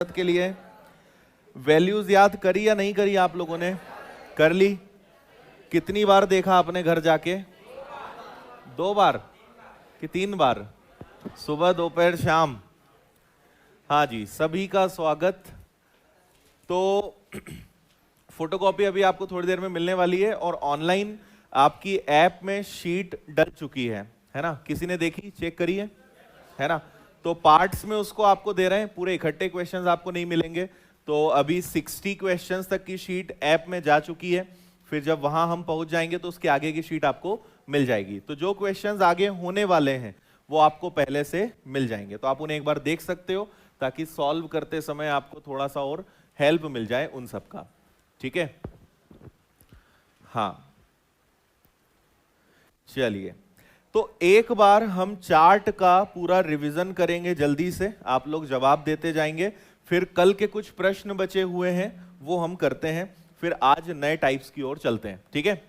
के लिए वैल्यूज याद करी या नहीं करी? आप लोगों ने कर ली? कितनी बार देखा आपने घर जाके? 2 बार कि 3 बार? सुबह, दोपहर, शाम? हाँ जी, सभी का स्वागत। तो फोटोकॉपी अभी आपको थोड़ी देर में मिलने वाली है और ऑनलाइन आपकी ऐप में शीट डल चुकी है ना? किसी ने देखी, चेक करी है ना? तो पार्ट्स में उसको आपको दे रहे हैं, पूरे इकट्ठे क्वेश्चंस आपको नहीं मिलेंगे। तो अभी 60 क्वेश्चंस तक की शीट ऐप में जा चुकी है। फिर जब वहां हम पहुंच जाएंगे तो उसके आगे की शीट आपको मिल जाएगी। तो जो क्वेश्चंस आगे होने वाले हैं वो आपको पहले से मिल जाएंगे, तो आप उन्हें एक बार देख सकते हो ताकि सॉल्व करते समय आपको थोड़ा सा और हेल्प मिल जाए उन सब का। ठीक है? हाँ, चलिए, तो एक बार हम चार्ट का पूरा रिवीजन करेंगे जल्दी से, आप लोग जवाब देते जाएंगे। फिर कल के कुछ प्रश्न बचे हुए हैं वो हम करते हैं, फिर आज नए टाइप्स की ओर चलते हैं। ठीक है?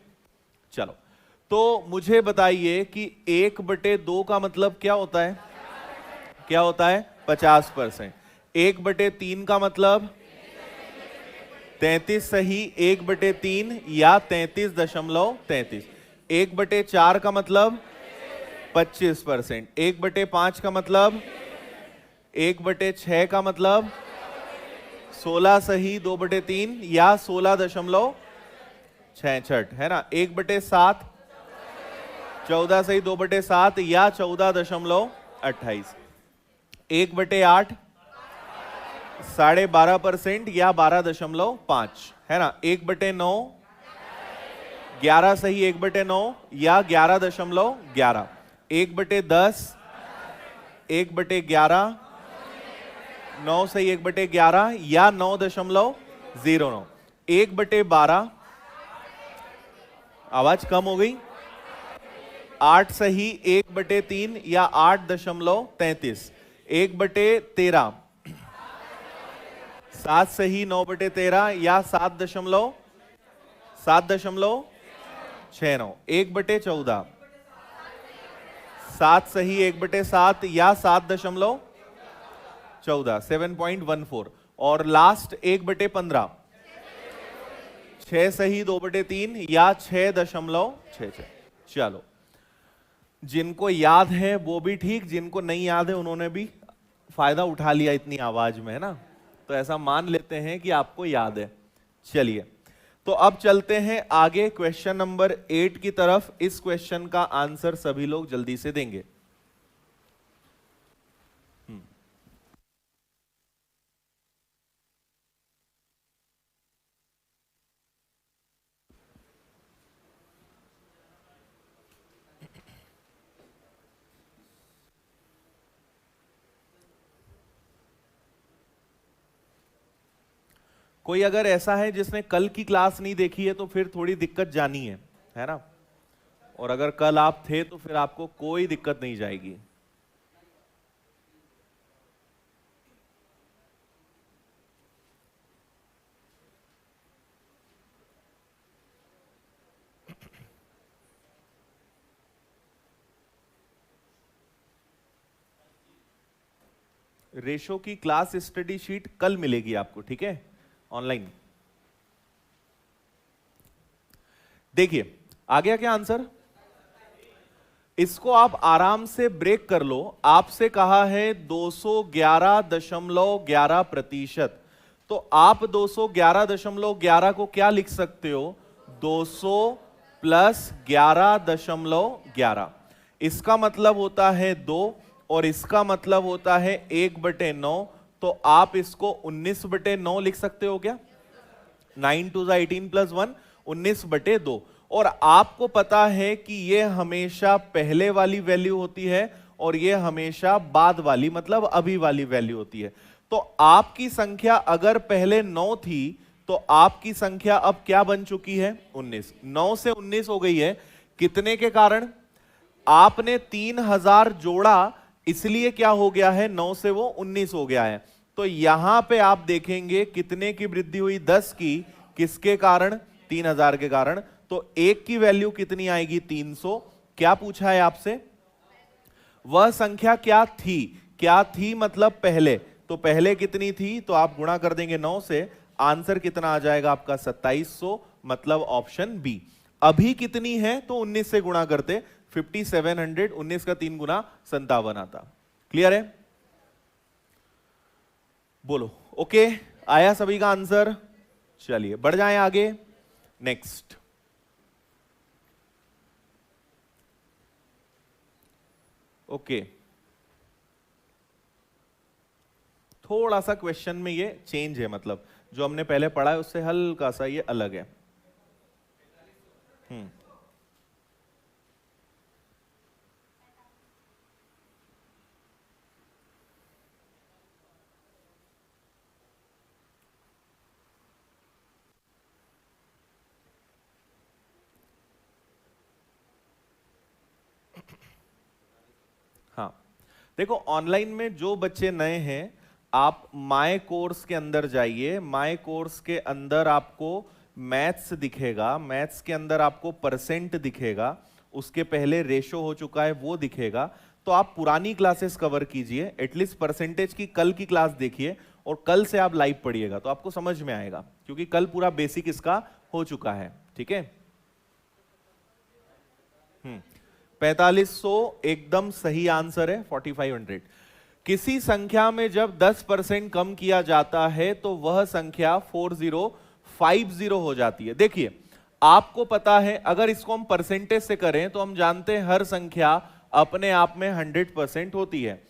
चलो, तो मुझे बताइए कि 1/2 का मतलब क्या होता है? क्या होता है? 50%। 1/3 का मतलब 33 सही 1/3 या 33.33। 1/4 का मतलब 25%। 1/5 का मतलब 1/6 का मतलब 16 सही 2/3 या 16.66 है ना? 1/7 14 सही 2/7 या 14.28। 1/8 12.5% या 12.5 है ना? 1/9 11 सही 1/9 या 11.11। 1/10 1/11 9 सही 1/11 या 9.09। 1/12 आवाज कम हो गई। 8 सही 1/3 या 8.33। 1/13 7 सही 9/13 या 7.69। 1/14 7 सही 1/7 या 7.14 7.14। और लास्ट 1/15 6 सही 2/3 या 6.66। चलो, जिनको याद है वो भी ठीक, जिनको नहीं याद है उन्होंने भी फायदा उठा लिया इतनी आवाज में, है ना? तो ऐसा मान लेते हैं कि आपको याद है। चलिए, तो अब चलते हैं आगे क्वेश्चन नंबर 8 की तरफ। इस क्वेश्चन का आंसर सभी लोग जल्दी से देंगे। कोई अगर ऐसा है जिसने कल की क्लास नहीं देखी है तो फिर थोड़ी दिक्कत जानी है ना? और अगर कल आप थे तो फिर आपको कोई दिक्कत नहीं जाएगी। रेशो की क्लास स्टडी शीट कल मिलेगी आपको, ठीक है? ऑनलाइन। देखिए, आ गया क्या आंसर? इसको आप आराम से ब्रेक कर लो। आपसे कहा है 211.11%, तो आप 211.11 को क्या लिख सकते हो? 200 प्लस 11.11। इसका मतलब होता है 2 और इसका मतलब होता है 1/9। तो आप इसको 19/9 लिख सकते हो क्या? 9 2 18 प्लस 1 19/2। और आपको पता है कि ये हमेशा पहले वाली वैल्यू होती है और ये हमेशा बाद वाली मतलब अभी वाली वैल्यू होती है। तो आपकी संख्या अगर पहले 9 थी तो आपकी संख्या अब क्या बन चुकी है? 19। 9 से 19 हो गई है। कितने के कारण? आपने 3000 जोड़ा, इसलिए क्या हो गया है? 9 से वो 19 हो गया है। तो यहां पे आप देखेंगे कितने की वृद्धि हुई? 10 की। किसके कारण? 3000 के कारण। तो 1 की वैल्यू कितनी आएगी? 300। क्या पूछा है आपसे? वह संख्या क्या थी? क्या थी मतलब पहले, तो पहले कितनी थी, तो आप गुणा कर देंगे 9 से, आंसर कितना आ जाएगा आपका 2700, मतलब ऑप्शन बी। अभी कितनी है, तो 19 से गुणा करते, 5700, 19 का 3 गुना 57 आता। क्लियर है? बोलो ओके, आया सभी का आंसर? चलिए बढ़ जाएं आगे, नेक्स्ट। ओके, थोड़ा सा क्वेश्चन में ये चेंज है, मतलब जो हमने पहले पढ़ा है उससे हल्का सा ये अलग है। हाँ देखो, ऑनलाइन में जो बच्चे नए हैं, आप माय कोर्स के अंदर जाइए। माय कोर्स के अंदर आपको मैथ्स दिखेगा, मैथ्स के अंदर आपको परसेंट दिखेगा, उसके पहले रेशो हो चुका है वो दिखेगा। तो आप पुरानी क्लासेस कवर कीजिए, एटलीस्ट परसेंटेज की कल की क्लास देखिए, और कल से आप लाइव पढ़िएगा तो आपको समझ में आएगा, क्योंकि कल पूरा बेसिक इसका हो चुका है। ठीक है, 4500 एकदम सही आंसर है। 4500, किसी संख्या में जब 10% कम किया जाता है तो वह संख्या 4050 हो जाती है। देखिए, आपको पता है, अगर इसको हम परसेंटेज से करें तो हम जानते हैं हर संख्या अपने आप में 100% होती है।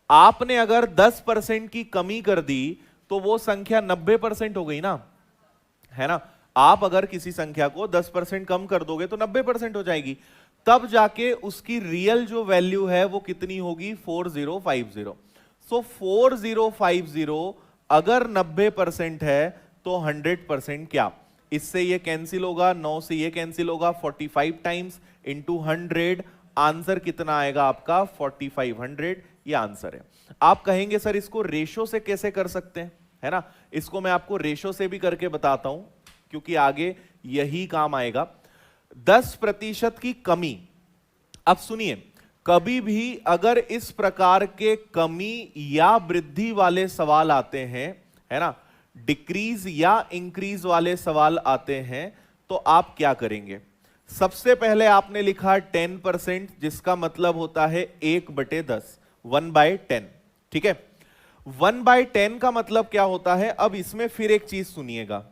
आपने अगर 10% की कमी कर दी तो वो संख्या 90% हो गई ना, है ना। आप अगर किसी संख्या को 10% कम कर दोगे तो 90% हो जाएगी, तब जाके उसकी रियल जो वैल्यू है वो कितनी होगी, 4050। सो 4050 अगर 90% है तो 100% क्या, इससे ये कैंसिल होगा, 9 से ये कैंसिल होगा, 45 टाइम्स इंटू 100, आंसर कितना आएगा आपका 4500, ये आंसर है। आप कहेंगे सर इसको रेशो से कैसे कर सकते हैं, है ना। इसको मैं आपको रेशो से भी करके बताता हूं, क्योंकि आगे यही काम आएगा। 10% की कमी, अब सुनिए, कभी भी अगर इस प्रकार के कमी या वृद्धि वाले सवाल आते हैं, है ना, डिक्रीज या इंक्रीज वाले सवाल आते हैं, तो आप क्या करेंगे। सबसे पहले आपने लिखा 10%, जिसका मतलब होता है 1/10, 1/10। ठीक है, 1/10 का मतलब क्या होता है। अब इसमें फिर एक चीज सुनिएगा,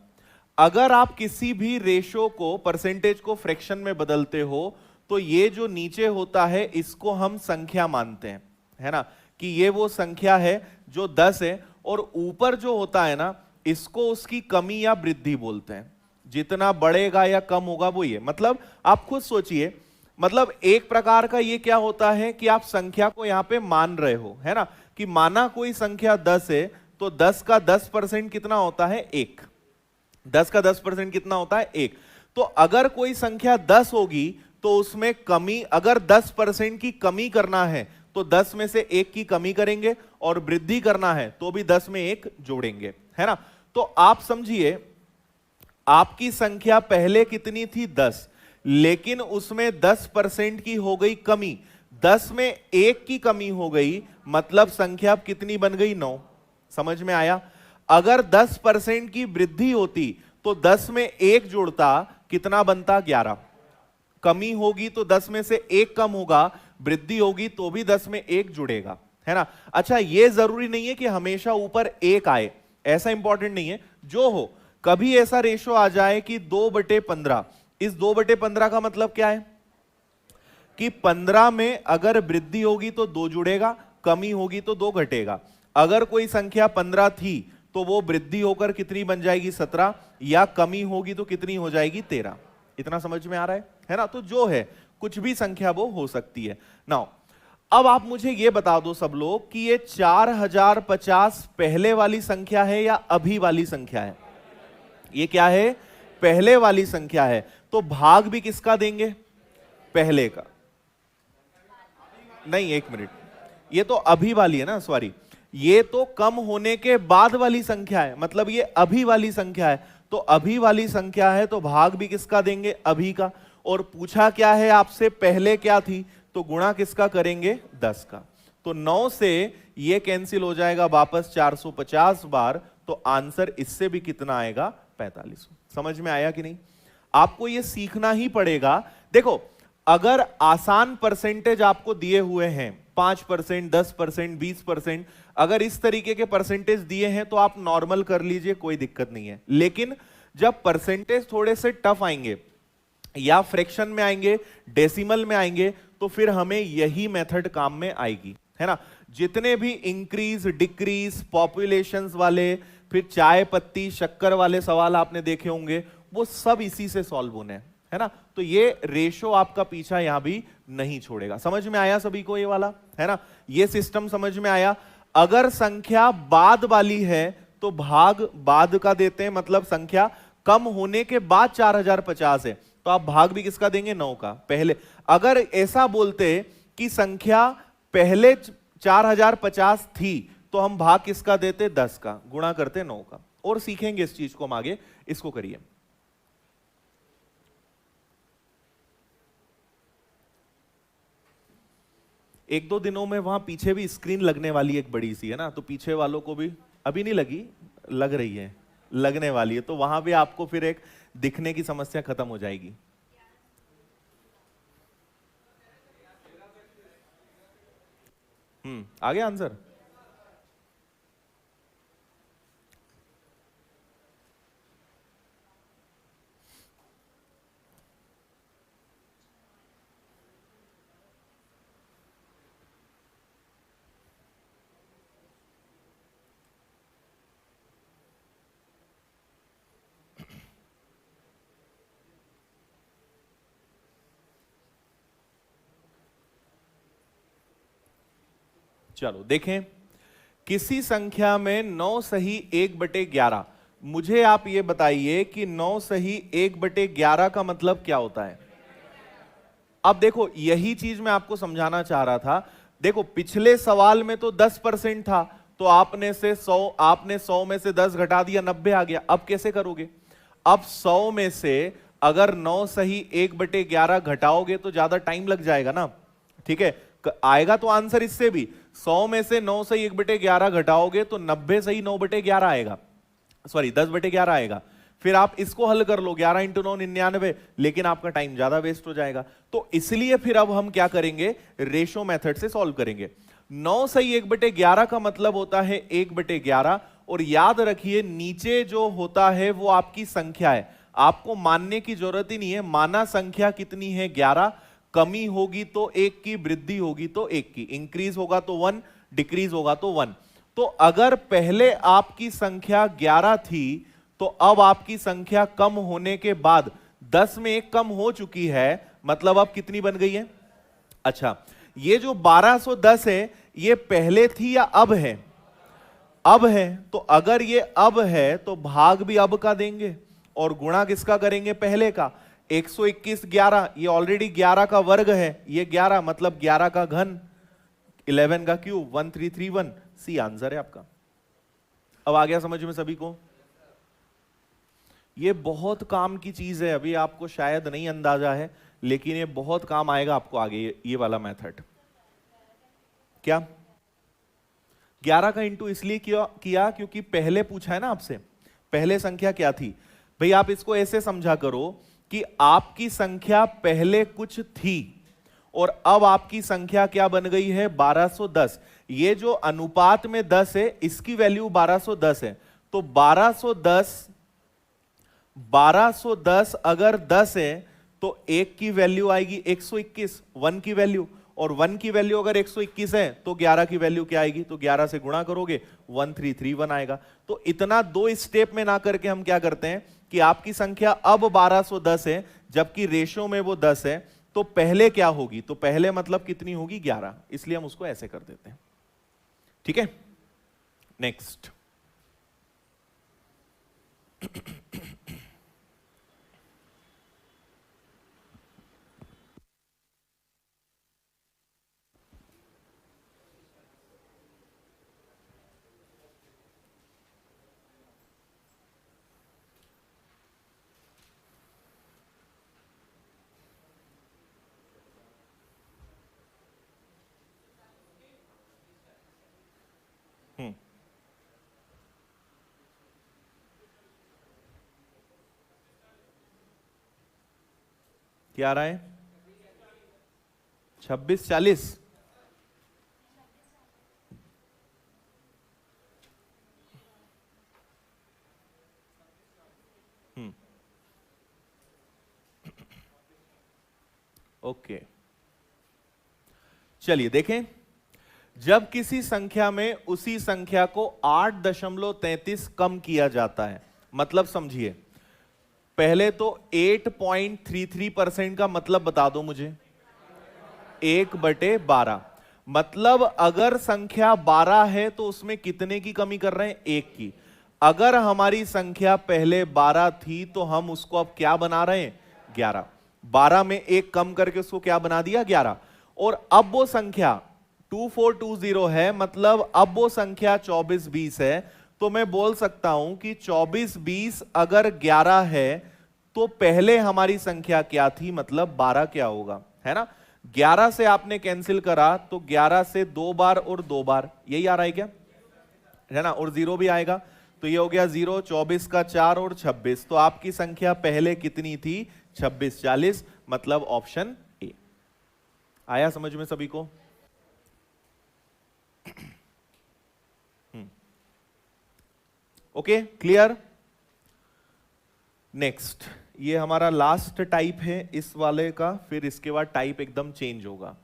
अगर आप किसी भी रेशो को, परसेंटेज को फ्रैक्शन में बदलते हो, तो ये जो नीचे होता है इसको हम संख्या मानते हैं, है ना, कि ये वो संख्या है जो 10 है, और ऊपर जो होता है ना, इसको उसकी कमी या वृद्धि बोलते हैं। जितना बढ़ेगा या कम होगा वो ये, मतलब आप खुद सोचिए, मतलब एक प्रकार का ये क्या होता है कि आप संख्या को यहां पे मान रहे हो, है ना, कि माना कोई संख्या 10 है, तो 10 का 10% कितना होता है, 1। 10 का 10% कितना होता है, 1। तो अगर कोई संख्या 10 होगी तो उसमें कमी, अगर 10% की कमी करना है तो 10 में से 1 की कमी करेंगे, और वृद्धि करना है तो भी 10 में 1 जोड़ेंगे, है ना। तो आप समझिए, आपकी संख्या पहले कितनी थी, 10, लेकिन उसमें 10% की हो गई कमी, 10 में 1 की कमी हो गई, मतलब संख्या अब कितनी बन गई, 9। समझ में आया। अगर 10% की वृद्धि होती तो 10 में 1 जोड़ता, कितना बनता, 11। कमी होगी तो 10 में से 1 कम होगा, वृद्धि होगी तो भी 10 में 1 जुड़ेगा, है ना। अच्छा, यह जरूरी नहीं है कि हमेशा ऊपर 1 आए, ऐसा इंपॉर्टेंट नहीं है। जो हो, कभी ऐसा रेशो आ जाए कि 2/15, इस 2/15 का मतलब क्या है कि 15 में अगर वृद्धि होगी तो 2 जुड़ेगा, कमी होगी तो 2 घटेगा। अगर कोई संख्या 15 थी तो वो वृद्धि होकर कितनी बन जाएगी, 17, या कमी होगी तो कितनी हो जाएगी, 13। इतना समझ में आ रहा है ना। तो जो है, कुछ भी संख्या वो हो सकती है। नाउ अब आप मुझे ये बता दो सब लोग कि ये 4050 पहले वाली संख्या है या अभी वाली संख्या है। ये क्या है, पहले वाली संख्या है। तो भाग भी किसका देंगे, पहले का। नहीं, एक मिनट, ये तो अभी वाली है ना, सॉरी, ये तो कम होने के बाद वाली संख्या है, मतलब ये अभी वाली संख्या है। तो अभी वाली संख्या है तो भाग भी किसका देंगे, अभी का। और पूछा क्या है आपसे, पहले क्या थी, तो गुणा किसका करेंगे, 10 का। तो तो 9 से ये कैंसिल हो जाएगा वापस 450 बार, तो आंसर इससे भी कितना आएगा? 4500। समझ में आया कि नहीं? आपको ये सीखना ही पड़ेगा। देखो, अगर आसान परसेंटेज आपको दिए हुए हैं 5%, 10%, 20%, अगर इस तरीके के परसेंटेज दिए हैं तो आप नॉर्मल कर लीजिए, कोई दिक्कत नहीं है। लेकिन जब परसेंटेज थोड़े से टफ आएंगे या फ्रैक्शन में आएंगे, डेसिमल में आएंगे, तो फिर हमें यही मेथड काम में आएगी, है ना। जितने भी इंक्रीज डिक्रीज पॉपुलेशंस वाले, फिर चाय पत्ती शक्कर वाले सवाल आपने देखे होंगे, वो सब इसी से सॉल्व होने हैं, है ना। तो ये रेशो आपका पीछा यहां भी नहीं छोड़ेगा। समझ में आया सभी को ये वाला, है ना? ये सिस्टम समझ में आया। अगर संख्या बाद वाली है तो भाग बाद का देते हैं, मतलब संख्या कम होने के बाद 4050 है, तो आप भाग भी किसका देंगे? 9 का। पहले अगर ऐसा बोलते कि संख्या पहले 4050 थी, तो हम भाग किसका देते? 10 का। गुणा करते 9 का। और सीखेंगे इस चीज को हम आगे। इसको करिए। एक दो दिनों में वहां पीछे भी स्क्रीन लगने वाली एक बड़ी सी, है ना, तो पीछे वालों को भी, अभी नहीं लगी, लग रही है, लगने वाली है, तो वहां भी आपको फिर एक दिखने की समस्या खत्म हो जाएगी। आ गया आंसर? चलो देखें, किसी संख्या में 9 सही 1/11। मुझे आप ये बताइए कि 9 सही 1/11 का मतलब क्या होता है? अब देखो, यही चीज मैं आपको समझाना चाह रहा था। देखो, पिछले सवाल में तो 10% था, तो आपने 100 में से 10 घटा दिया, 90 आ गया। अब कैसे करोगे? अब 100 में से अगर 9 सही 1/11 घटाओगे तो ज्यादा टाइम लग जाएगा ना, ठीक है। आएगा तो आंसर इससे भी, 100 में से 9 सही 1/11 घटाओगे तो 90 सही 9/11 आएगा, सॉरी 10/11 आएगा। फिर आप इसको हल कर लो, 11 इंटू 9 99, लेकिन आपका टाइम ज्यादा वेस्ट हो जाएगा। तो इसलिए फिर अब हम क्या करेंगे? रेशो मेथड से सॉल्व करेंगे। 9 सही 1/11 का मतलब होता है 1/11। और याद रखिए, नीचे जो होता है वो आपकी संख्या है, आपको मानने की जरूरत ही नहीं है। माना संख्या कितनी है? 11। कमी होगी तो 1 की, वृद्धि होगी तो 1 की, इंक्रीज होगा तो 1, डिक्रीज होगा तो 1। तो अगर पहले आपकी संख्या 11 थी, तो अब आपकी संख्या कम होने के बाद 10 में 1 कम हो चुकी है, मतलब अब कितनी बन गई है? अच्छा, ये जो 1210 है, ये पहले थी या अब है? अब है। तो अगर ये अब है तो भाग भी अब का देंगे और गुणा किसका करेंगे? पहले का। 121 11, ये ऑलरेडी 11 का वर्ग है, ये 11 मतलब 11 का घन, 11 का क्यूब, 1331। सी आंसर है आपका। अब आ गया समझ में सभी को? ये बहुत काम की चीज है, अभी आपको शायद नहीं अंदाजा है, लेकिन ये बहुत काम आएगा आपको आगे, ये वाला मेथड। क्या 11 का इंटू इसलिए किया क्योंकि पहले पूछा है ना आपसे, पहले संख्या क्या थी। भाई आप इसको ऐसे समझा करो कि आपकी संख्या पहले कुछ थी और अब आपकी संख्या क्या बन गई है? 1210। ये जो अनुपात में 10 है, इसकी वैल्यू 1210 है। तो 1210 अगर 10 है तो 1 की वैल्यू आएगी 121, 1 की वैल्यू, और 1 की वैल्यू अगर 121 है तो 11 की वैल्यू क्या आएगी? तो 11 से गुणा करोगे 1331 आएगा। तो इतना दो स्टेप में ना करके हम क्या करते हैं कि आपकी संख्या अब 1210 है, जबकि रेशो में वो 10 है, तो पहले क्या होगी? तो पहले मतलब कितनी होगी? 11। इसलिए हम उसको ऐसे कर देते हैं, ठीक है। नेक्स्ट। क्या आ रहा है? 26 40। ओके, चलिए देखें। जब किसी संख्या में उसी संख्या को 8.33 कम किया जाता है, मतलब समझिए, पहले तो 8.33% का मतलब बता दो मुझे। 1/12। मतलब अगर संख्या 12 है तो उसमें कितने की कमी कर रहे हैं? 1 की। अगर हमारी संख्या पहले 12 थी तो हम उसको अब क्या बना रहे हैं? 11। 12 में 1 कम करके उसको क्या बना दिया? 11। और अब वो संख्या 2420 है, मतलब अब वो संख्या 2420 है। तो मैं बोल सकता हूं कि 2420 अगर 11 है तो पहले हमारी संख्या क्या थी, मतलब 12 क्या होगा, है ना? 11 से आपने कैंसिल करा तो 11 से 2 बार और 2 बार, यही आ रहा है क्या, है ना? और 0 भी आएगा तो ये हो गया 0, 24 का 4 और 26। तो आपकी संख्या पहले कितनी थी? 26 40, मतलब ऑप्शन ए। आया समझ में सभी को? Okay, clear? नेक्स्ट, ये हमारा लास्ट टाइप है इस वाले का, फिर इसके बाद टाइप एकदम चेंज होगा।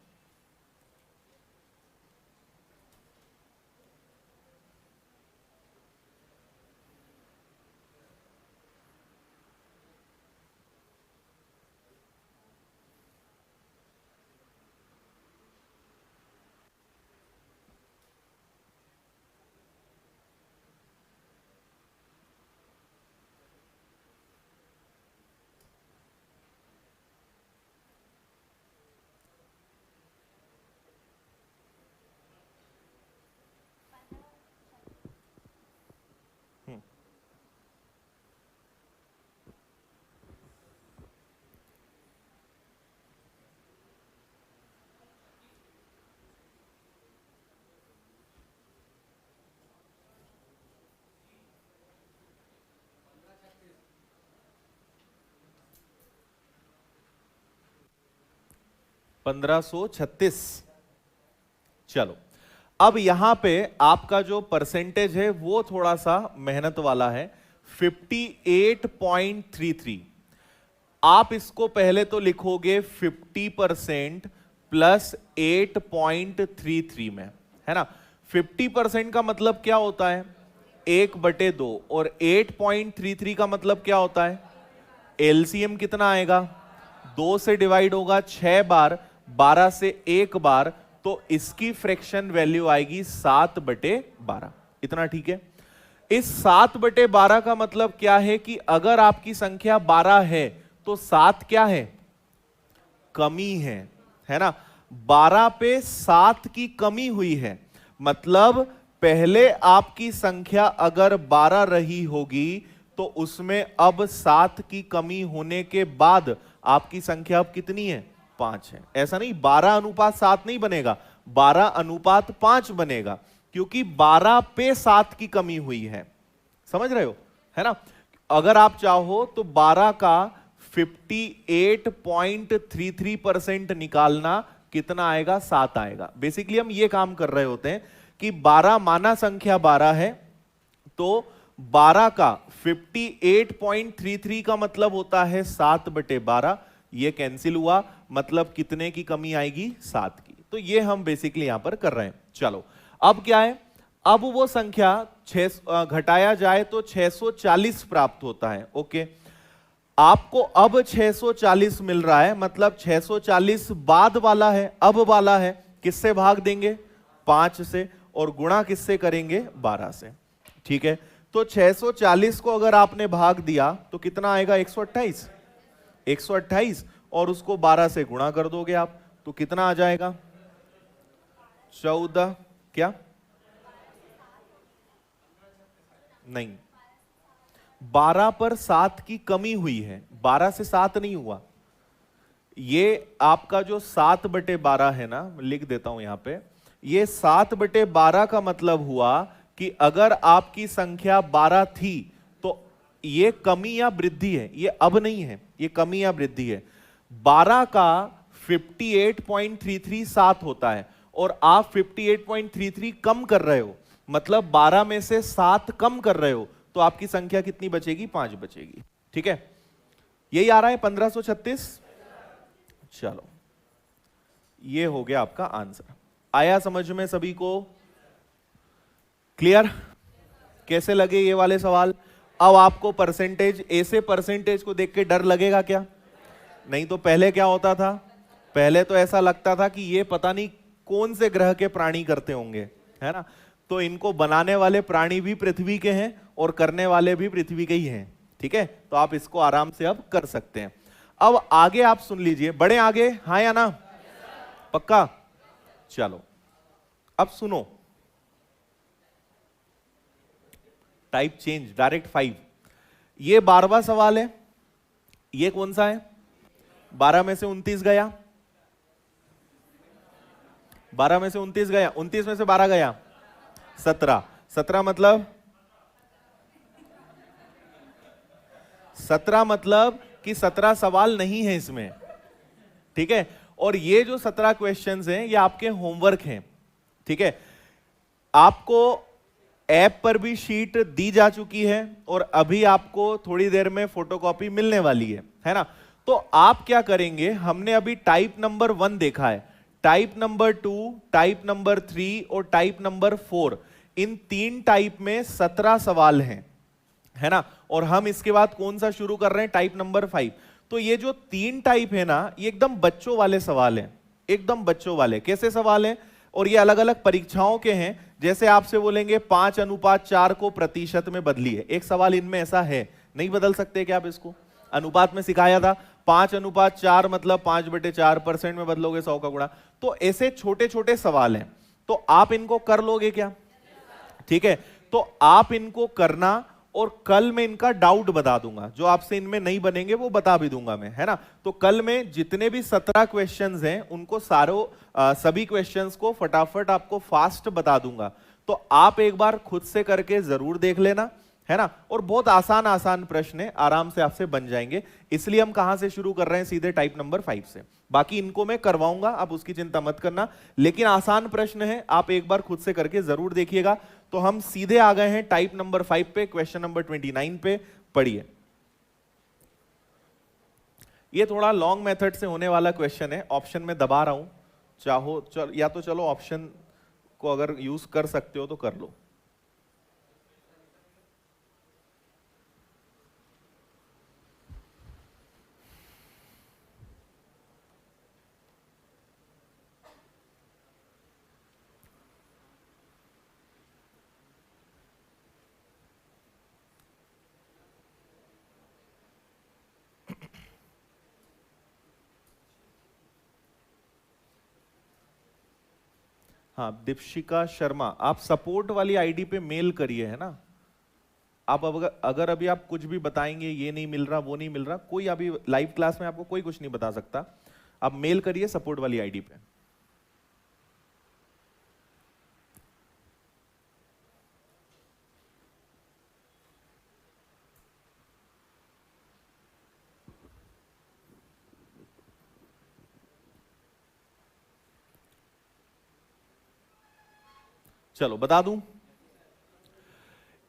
$1536। चलो, अब यहां पे आपका जो परसेंटेज है वो थोड़ा सा मेहनत वाला है, 58.33। आप इसको पहले तो लिखोगे 50% प्लस 8.33 में, है ना? 50% का मतलब क्या होता है? 1/2। और 8.33 का मतलब क्या होता है? एलसीएम कितना आएगा? 2 से डिवाइड होगा 6 बार, 12 से 1 बार, तो इसकी फ्रैक्शन वैल्यू आएगी 7/12। इतना ठीक है? इस 7/12 का मतलब क्या है कि अगर आपकी संख्या 12 है तो 7 क्या है? कमी है ना? 12 पे 7 की कमी हुई है, मतलब पहले आपकी संख्या अगर 12 रही होगी तो उसमें अब 7 की कमी होने के बाद आपकी संख्या अब कितनी है? 5 है। ऐसा नहीं 12:7 नहीं बनेगा, 12:5 बनेगा, क्योंकि 12 पे 7 की कमी हुई है। समझ रहे हो, है ना? अगर आप चाहो तो 12 का 58.33% निकालना कितना आएगा? 7 आएगा। बेसिकली हम ये काम कर रहे होते हैं कि 12 माना संख्या 12 है, तो 12 का 58.33 का मतलब होता है 7/12। ये कैंसिल हुआ, मतलब कितने की कमी आएगी? 7 की। तो ये हम बेसिकली यहां पर कर रहे हैं। चलो, अब क्या है? अब वो संख्या 6 घटाया जाए तो 640 प्राप्त होता है। ओके, आपको अब 640 मिल रहा है, मतलब 640 बाद वाला है, अब वाला है। किससे भाग देंगे? 5 से। और गुणा किससे करेंगे? 12 से। ठीक है, तो 640 को अगर आपने भाग दिया तो कितना आएगा? 128। 128 और उसको 12 से गुणा कर दोगे आप तो कितना आ जाएगा? 14 क्या? नहीं, 12 पर 7 की कमी हुई है, 12 से 7 नहीं हुआ। ये आपका जो 7/12 है ना, लिख देता हूं यहां पे, ये 7/12 का मतलब हुआ कि अगर आपकी संख्या 12 थी तो ये कमी या वृद्धि है? ये अब नहीं है, ये कमी या वृद्धि है। 12 का 58.337 होता है और आप 58.33 कम कर रहे हो, मतलब 12 में से 7 कम कर रहे हो, तो आपकी संख्या कितनी बचेगी? 5 बचेगी। ठीक है, यही आ रहा है 1536। चलो, ये हो गया आपका आंसर। आया समझ में सभी को? क्लियर? कैसे लगे ये वाले सवाल? अब आपको परसेंटेज, ऐसे परसेंटेज को देख के डर लगेगा क्या? नहीं तो पहले क्या होता था? पहले तो ऐसा लगता था कि ये पता नहीं कौन से ग्रह के प्राणी करते होंगे, है ना? तो इनको बनाने वाले प्राणी भी पृथ्वी के हैं और करने वाले भी पृथ्वी के ही हैं। ठीक है, तो आप इसको आराम से अब कर सकते हैं। अब आगे आप सुन लीजिए, बढ़े आगे, हाँ या ना? पक्का? चलो अब सुनो, टाइप चेंज, डायरेक्ट 5। ये 12वां सवाल है। ये कौन सा है? 12 में से 29 गया, 12 में से 29 गया, 29 में से 12 गया, 17। 17 मतलब 17 मतलब कि 17 सवाल नहीं है इसमें। ठीक है, और ये जो 17 क्वेश्चंस हैं ये आपके होमवर्क हैं। ठीक है, आपको ऐप पर भी शीट दी जा चुकी है और अभी आपको थोड़ी देर में फोटोकॉपी मिलने वाली है ना? तो आप क्या करेंगे, हमने अभी टाइप नंबर 1 देखा है, टाइप नंबर 2, टाइप नंबर 3 और टाइप नंबर 4, इन 3 टाइप में 17 सवाल हैं, है ना? और हम इसके बाद कौन सा शुरू कर रहे हैं? Type number 5। तो ये जो 3 टाइप है ना, ये एकदम बच्चों वाले सवाल हैं, एकदम बच्चों वाले। कैसे सवाल हैं? और ये अलग अलग परीक्षाओं के हैं। जैसे आपसे बोलेंगे 5:4 को प्रतिशत में बदलिए, एक सवाल इनमें ऐसा है, नहीं बदल सकते क्या आप इसको? अनुपात में सिखाया था, 5:4 मतलब 5/4% में बदलोगे 100 का गुणा। तो ऐसे छोटे छोटे सवाल हैं, तो आप इनको कर लोगे क्या? ठीक है, तो आप इनको करना और कल मैं इनका डाउट बता दूंगा, जो आपसे इनमें नहीं बनेंगे वो बता भी दूंगा मैं, है ना? तो कल में जितने भी 17 क्वेश्चंस हैं उनको सभी क्वेश्चंस को फटाफट आपको फास्ट बता दूंगा। तो आप एक बार खुद से करके जरूर देख लेना, है ना? और बहुत आसान आसान प्रश्न है, आराम से आपसे बन जाएंगे। इसलिए हम कहां से शुरू कर रहे हैं? सीधे टाइप नंबर 5 से। बाकी इनको मैं करवाऊंगा, आप उसकी चिंता मत करना, लेकिन आसान प्रश्न है, आप एक बार खुद से करके जरूर देखिएगा। तो हम सीधे आ गए हैं टाइप नंबर 5 पे, क्वेश्चन नंबर 29 पे। पढ़िए, ये थोड़ा लॉन्ग मेथड से होने वाला क्वेश्चन है, ऑप्शन में दबा रहा हूं, चाहो या तो चलो ऑप्शन को अगर यूज कर सकते हो तो कर लो। हाँ, दीपशिका शर्मा, आप सपोर्ट वाली आईडी पे मेल करिए, है ना? आप अगर अभी आप कुछ भी बताएंगे, ये नहीं मिल रहा, वो नहीं मिल रहा, कोई अभी लाइव क्लास में आपको कोई कुछ नहीं बता सकता, आप मेल करिए सपोर्ट वाली आईडी पे। चलो बता दूं,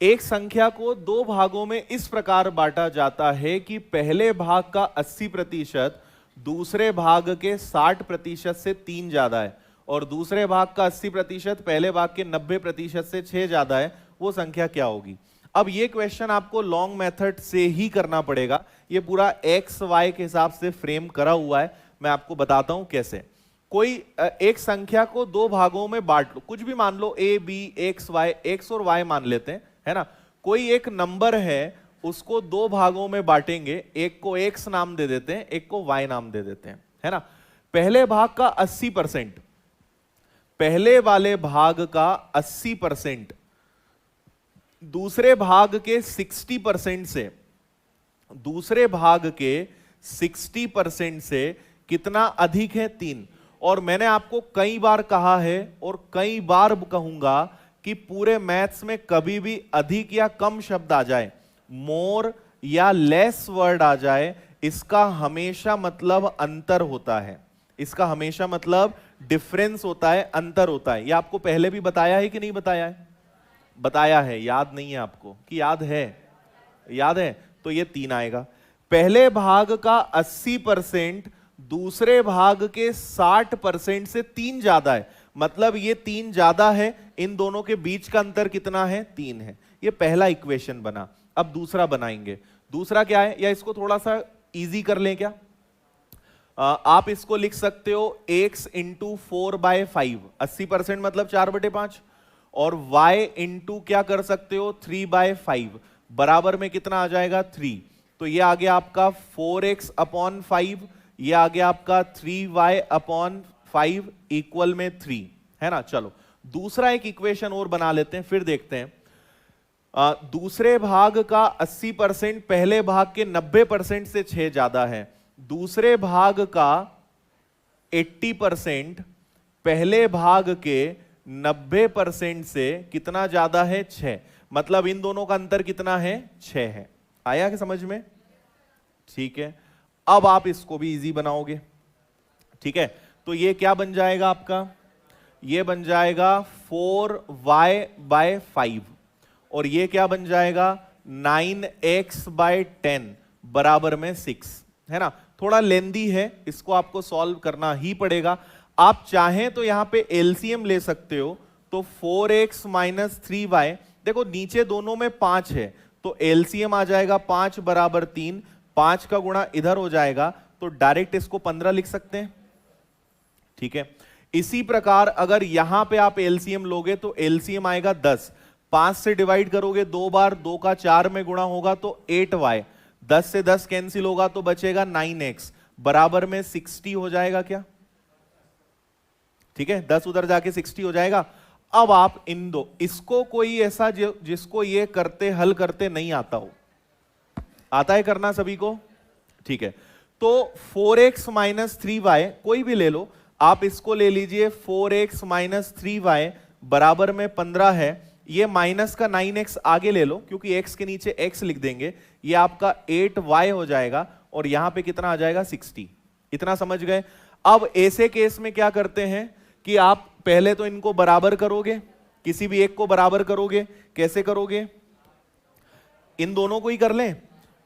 एक संख्या को 2 भागों में इस प्रकार बांटा जाता है कि पहले भाग का 80% दूसरे भाग के 60% से 3 ज्यादा है और दूसरे भाग का 80% पहले भाग के 90% से 6 ज्यादा है, वो संख्या क्या होगी? अब ये क्वेश्चन आपको लॉन्ग मेथड से ही करना पड़ेगा, ये पूरा एक्स वाई के हिसाब से फ्रेम करा हुआ है, मैं आपको बताता हूं कैसे। कोई एक संख्या को 2 भागों में बांट लो, कुछ भी मान लो, A B X Y, X और वाई मान लेते हैं, है ना? कोई एक नंबर है, उसको 2 भागों में बांटेंगे, एक को एक्स नाम दे देते हैं, एक को वाई नाम दे देते हैं, है ना? पहले भाग का 80%, पहले वाले भाग का 80% दूसरे भाग के 60% से, दूसरे भाग के 60% से कितना अधिक है? 3। और मैंने आपको कई बार कहा है और कई बार कहूंगा कि पूरे मैथ्स में कभी भी अधिक या कम शब्द आ जाए, मोर या लेस वर्ड आ जाए, इसका हमेशा मतलब अंतर होता है, इसका हमेशा मतलब डिफरेंस होता है, अंतर होता है। ये आपको पहले भी बताया है कि नहीं बताया है? बताया है, याद नहीं है आपको कि याद है? याद है, तो ये 3 आएगा। पहले भाग का 80% दूसरे भाग के 60% से 3 ज्यादा है, मतलब ये 3 ज्यादा है, इन दोनों के बीच का अंतर कितना है? 3 है। ये पहला इक्वेशन बना। अब दूसरा बनाएंगे। दूसरा क्या है, या इसको थोड़ा सा इजी कर लें क्या? आप इसको लिख सकते हो x इंटू 4/5, 80% मतलब 4/5, और y इंटू क्या कर सकते हो 3/5, बराबर में कितना आ जाएगा 3। तो ये आ गया आपका 4x अपॉन 5, ये आ गया आपका 3y अपॉन 5 इक्वल में 3, है ना। चलो दूसरा एक इक्वेशन और बना लेते हैं, फिर देखते हैं। दूसरे भाग का 80% पहले भाग के 90% से 6 ज्यादा है। दूसरे भाग का 80% पहले भाग के 90% से कितना ज्यादा है? 6। मतलब इन दोनों का अंतर कितना है? 6 है। आया कि समझ में? ठीक है, अब आप इसको भी इजी बनाओगे। ठीक है, तो ये क्या बन जाएगा आपका? ये बन जाएगा 4y/5, और ये क्या बन जाएगा 9x/10 बराबर में 6, है ना। थोड़ा लेंदी है, इसको आपको सॉल्व करना ही पड़ेगा। आप चाहें तो यहां पे एलसीएम ले सकते हो, तो 4x - 3y, देखो नीचे दोनों में 5 है, तो एलसीएम आ जाएगा 5 बराबर 3, 5 का गुणा इधर हो जाएगा, तो डायरेक्ट इसको 15 लिख सकते हैं। ठीक है, इसी प्रकार अगर यहां पे आप एलसीएम लोगे तो एलसीएम आएगा 10, 5 से डिवाइड करोगे 2 बार, 2 का 4 में गुणा होगा तो 8y, 10 से 10 कैंसिल होगा तो बचेगा 9x, बराबर में 60 हो जाएगा क्या? ठीक है, 10 उधर जाके 60 हो जाएगा। अब आप इन दो, इसको कोई ऐसा जिसको ये करते हल करते नहीं आता हो, आता है करना सभी को? ठीक है, तो 4x - 3y कोई भी ले लो, आप इसको ले लीजिए 4x - 3y बराबर में 15 है। ये माइनस का 9x आगे ले लो, क्योंकि x के नीचे x लिख देंगे, ये आपका 8y हो जाएगा, और यहां पे कितना आ जाएगा 60। इतना समझ गए? अब ऐसे केस में क्या करते हैं कि आप पहले तो इनको बराबर करोगे, किसी भी एक को बराबर करोगे। कैसे करोगे? इन दोनों को ही कर लें,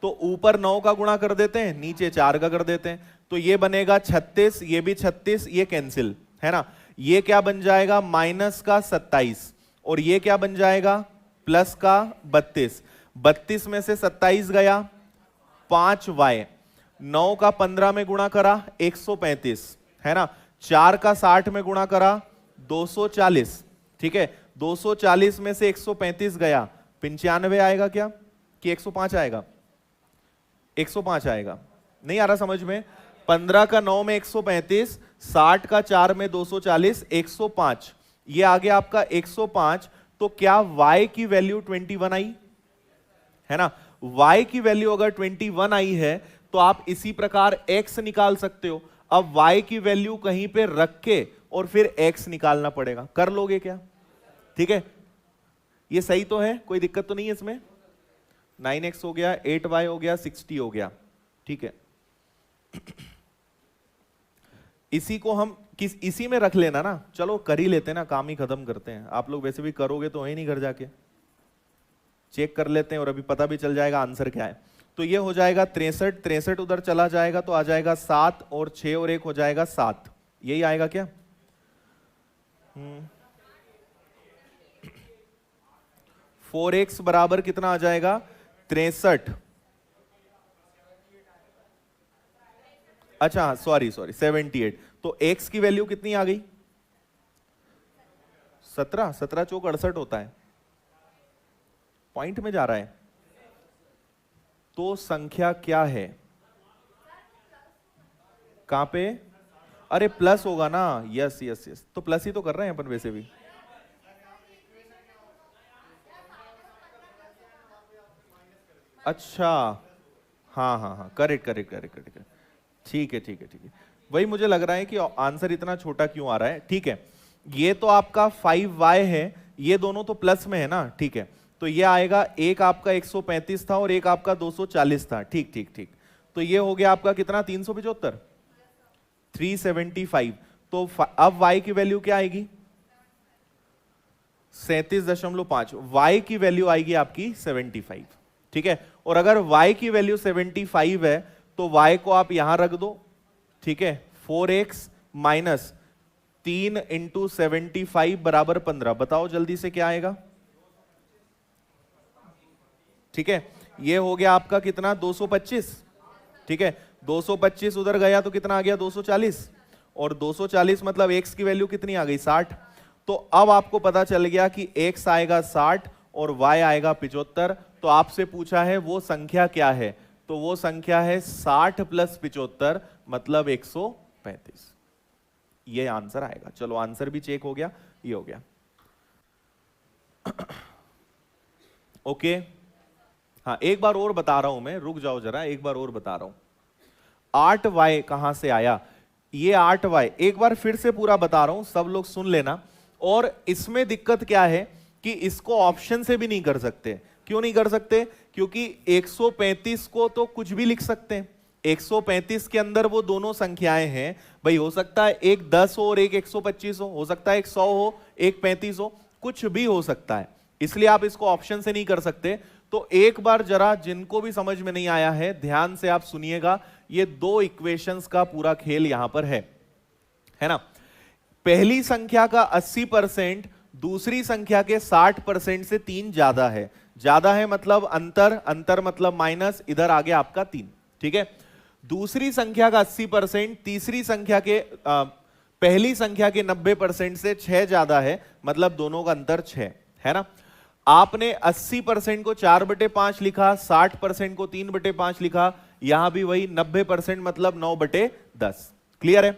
तो ऊपर 9 का गुणा कर देते हैं, नीचे 4 का कर देते हैं, तो ये बनेगा 36, ये भी 36, ये कैंसिल, है ना। ये क्या बन जाएगा माइनस का 27, और ये क्या बन जाएगा प्लस का 32। 32 में से 27 गया, 5y, 9 का 15 में गुणा करा 135, है ना। 4 का 60 में गुणा करा 240। ठीक है, 240 में से 135 गया, 95 आएगा क्या कि 105 आएगा? 105 आएगा। नहीं आ रहा समझ में? 15 का 9 में 135, 60 का 4 में 240, 105, ये आ गया आपका 105। तो क्या y की वैल्यू 21 आई? है ना। y की वैल्यू अगर 21 आई है तो आप इसी प्रकार x निकाल सकते हो। अब y की वैल्यू कहीं पे रख के और फिर x निकालना पड़ेगा। कर लोगे क्या? ठीक है, ये सही तो है, कोई दिक्कत तो नहीं है इसमें? 9x हो गया, 8y हो गया, 60 हो गया। ठीक है, इसी को हम इसी में रख लेना ना। चलो कर ही लेते हैं ना, काम ही खत्म करते हैं। आप लोग वैसे भी करोगे तो है नहीं, घर जाके चेक कर लेते हैं और अभी पता भी चल जाएगा आंसर क्या है। तो ये हो जाएगा 63, 63 उधर चला जाएगा तो आ जाएगा 7, और 6 और 1 हो जाएगा 7। यही आएगा क्या? 4x बराबर कितना आ जाएगा 63। अच्छा सॉरी 78। तो x की वैल्यू कितनी आ गई? 17। 17 चौक 68 होता है, पॉइंट में जा रहा है। तो संख्या क्या है? कहां पे? अरे प्लस होगा ना। यस यस यस, तो प्लस ही तो कर रहे हैं अपन वैसे भी। अच्छा हाँ हाँ हाँ, करेक्ट करेक्ट करेक्ट करेक्ट। ठीक है ठीक है ठीक है, वही मुझे लग रहा है कि आंसर इतना छोटा क्यों आ रहा है। ठीक है, ये तो आपका 5y है, ये दोनों तो प्लस में है ना। ठीक है, तो ये आएगा, एक आपका 135 था और एक आपका 240 था। ठीक ठीक ठीक, तो ये हो गया आपका कितना 375, 375। तो अब y की वैल्यू क्या आएगी 37.5, y की वैल्यू आएगी आपकी 75। ठीक है, और अगर y की वैल्यू 75 है तो y को आप यहां रख दो। ठीक है, 4x माइनस 3 इंटू 75 बराबर 15। बताओ जल्दी से क्या आएगा। ठीक है, ये हो गया आपका कितना 225। ठीक है, 225 उधर गया तो कितना आ गया 240, और 240 मतलब x की वैल्यू कितनी आ गई 60। तो अब आपको पता चल गया कि x आएगा 60 और y आएगा 75। तो आपसे पूछा है वो संख्या क्या है, तो वो संख्या है 60 प्लस 75 मतलब 135। ये आंसर आएगा। चलो आंसर भी चेक हो गया, ये हो गया। ओके, हाँ एक बार और बता रहा हूं मैं, रुक जाओ जरा, एक बार और बता रहा हूं। 8y कहां से आया, ये 8y एक बार फिर से पूरा बता रहा हूं, सब लोग सुन लेना। और इसमें दिक्कत क्या है कि इसको ऑप्शन से भी नहीं कर सकते। क्यों नहीं कर सकते, क्योंकि 135 को तो कुछ भी लिख सकते हैं। 135 के अंदर वो दोनों संख्याएं हैं भाई, हो सकता है एक 10 हो और एक 125 हो सकता है एक 100 हो एक 35 हो, कुछ भी हो सकता है। इसलिए आप इसको ऑप्शन से नहीं कर सकते। तो एक बार जरा जिनको भी समझ में नहीं आया है ध्यान से आप सुनिएगा, ये दो इक्वेशंस का पूरा खेल यहां पर है ना। पहली संख्या का 80% दूसरी संख्या के 60% से 3 ज्यादा है। ज्यादा है मतलब अंतर, अंतर मतलब माइनस, इधर आ गया आपका 3। ठीक है, दूसरी संख्या का 80% तीसरी संख्या के पहली संख्या के 90% से 6 ज्यादा है, मतलब दोनों का अंतर 6 है ना। आपने 80% को 4/5 लिखा, 60% को 3/5 लिखा, यहां भी वही 90% मतलब 9/10। क्लियर है,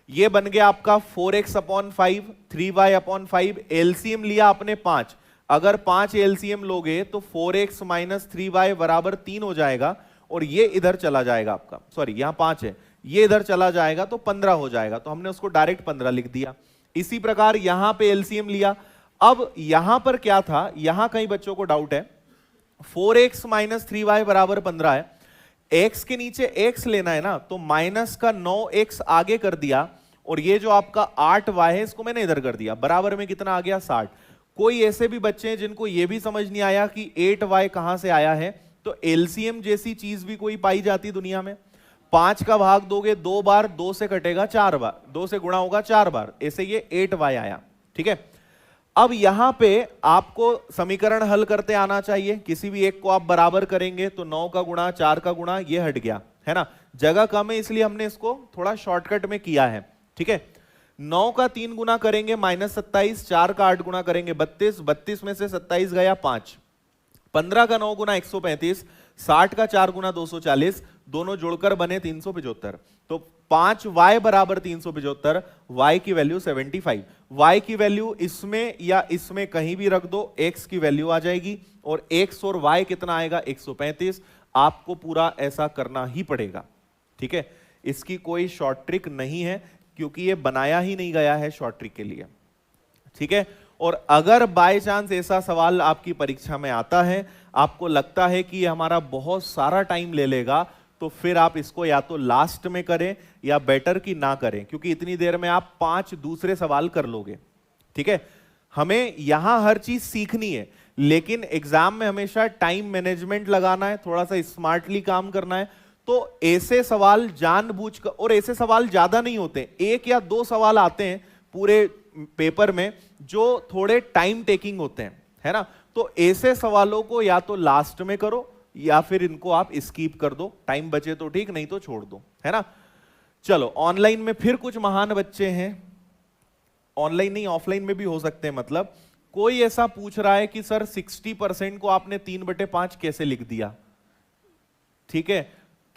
ये बन गया आपका 4x upon 5, 3y upon 5। LCM लिया आपने 5, अगर 5 एलसीएम लोगे तो 4x माइनस 3y बराबर 3 हो जाएगा, और ये इधर चला जाएगा आपका, सॉरी यहां 5 है, ये इधर चला जाएगा तो 15 हो जाएगा, तो हमने उसको डायरेक्ट 15 लिख दिया। इसी प्रकार यहां पे एलसीएम लिया। अब यहां पर क्या था, यहां कई बच्चों को डाउट है, 4x माइनस 3y बराबर 15 है, x के नीचे x लेना है ना, तो माइनस का 9x आगे कर दिया, और ये जो आपका 8y है इसको मैंने इधर कर दिया, बराबर में कितना आ गया 60। कोई ऐसे भी बच्चे हैं जिनको ये भी समझ नहीं आया कि 8y कहां से आया है, तो एलसीएम जैसी चीज भी कोई पाई जाती दुनिया में। 5 का भाग दोगे 2 बार, 2 से कटेगा 4 बार, 2 से गुणा होगा 4 बार, ऐसे ये 8y आया। ठीक है, अब यहां पे आपको समीकरण हल करते आना चाहिए। किसी भी एक को आप बराबर करेंगे तो 9 का गुणा 4 का गुणा ये हट गया है ना, जगह कम है इसलिए हमने इसको थोड़ा शॉर्टकट में किया है। ठीक है, 9 का 3 गुना करेंगे -27, 4 का 8 गुना करेंगे 32, 32 में से 27 गया 5, 15 का 9 गुना 135, 60 का 4 गुना 240, दोनों जोड़कर बने 375। तो 5y बराबर 375, y की वैल्यू 75। y की वैल्यू इसमें या इसमें कहीं भी रख दो, x की वैल्यू आ जाएगी, और x और y कितना आएगा 135। आपको पूरा ऐसा करना ही पड़ेगा। ठीक है, इसकी कोई शॉर्ट ट्रिक नहीं है, क्योंकि ये बनाया ही नहीं गया है शॉर्ट ट्रिक के लिए। ठीक है, और अगर बाय चांस ऐसा सवाल आपकी परीक्षा में आता है, आपको लगता है कि ये हमारा बहुत सारा टाइम ले लेगा, तो फिर आप इसको या तो लास्ट में करें या बेटर कि ना करें, क्योंकि इतनी देर में आप 5 दूसरे सवाल कर लोगे। ठीक है, हमें यहां हर चीज सीखनी है, लेकिन एग्जाम में हमेशा टाइम मैनेजमेंट लगाना है, थोड़ा सा स्मार्टली काम करना है। तो ऐसे सवाल जानबूझकर, और ऐसे सवाल ज्यादा नहीं होते, 1 या 2 सवाल आते हैं पूरे पेपर में जो थोड़े टाइम टेकिंग होते हैं, है ना। तो ऐसे सवालों को या तो लास्ट में करो या फिर इनको आप स्कीप कर दो, टाइम बचे तो ठीक, नहीं तो छोड़ दो, है ना। चलो, ऑनलाइन में फिर कुछ महान बच्चे हैं, ऑनलाइन नहीं ऑफलाइन में भी हो सकते हैं। मतलब कोई ऐसा पूछ रहा है कि सर 60% को आपने 3/5 कैसे लिख दिया। ठीक है,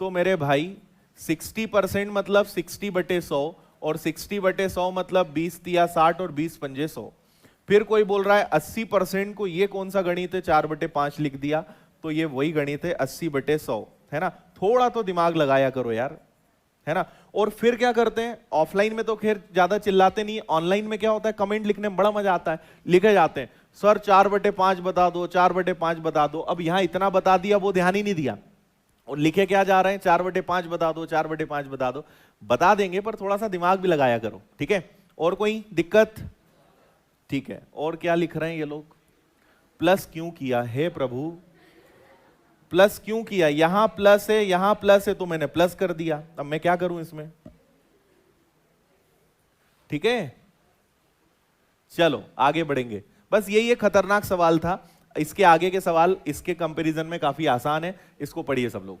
तो मेरे भाई 60% मतलब 60/100, और 60/100 मतलब 20 तिया 60 और 20 पंजे 100। फिर कोई बोल रहा है 80% को, ये कौन सा गणित है 4/5 लिख दिया, तो ये वही गणित है 80/100, है ना। थोड़ा तो दिमाग लगाया करो यार, है ना। और फिर क्या करते हैं, ऑफलाइन में तो खैर ज्यादा चिल्लाते नहीं, ऑनलाइन में क्या होता है, कमेंट लिखने में बड़ा मजा आता है, लिखे जाते हैं सर 4/5 बता दो, 4/5 बता दो। अब यहां इतना बता दिया, वो ध्यान ही नहीं दिया, और लिखे क्या जा रहे हैं, 4/5 बता दो, 4/5 बता दो। बता देंगे पर थोड़ा सा दिमाग भी लगाया करो, ठीक है। और कोई दिक्कत? ठीक है, और क्या लिख रहे हैं ये लोग? प्लस क्यों किया हे प्रभु, प्लस क्यों किया? यहां प्लस है, यहां प्लस है, तो मैंने प्लस कर दिया। अब मैं क्या करूं इसमें? ठीक है, चलो आगे बढ़ेंगे। बस यही एक खतरनाक सवाल था। इसके आगे के सवाल इसके कंपैरिजन में काफी आसान है, इसको पढ़िए सब लोग।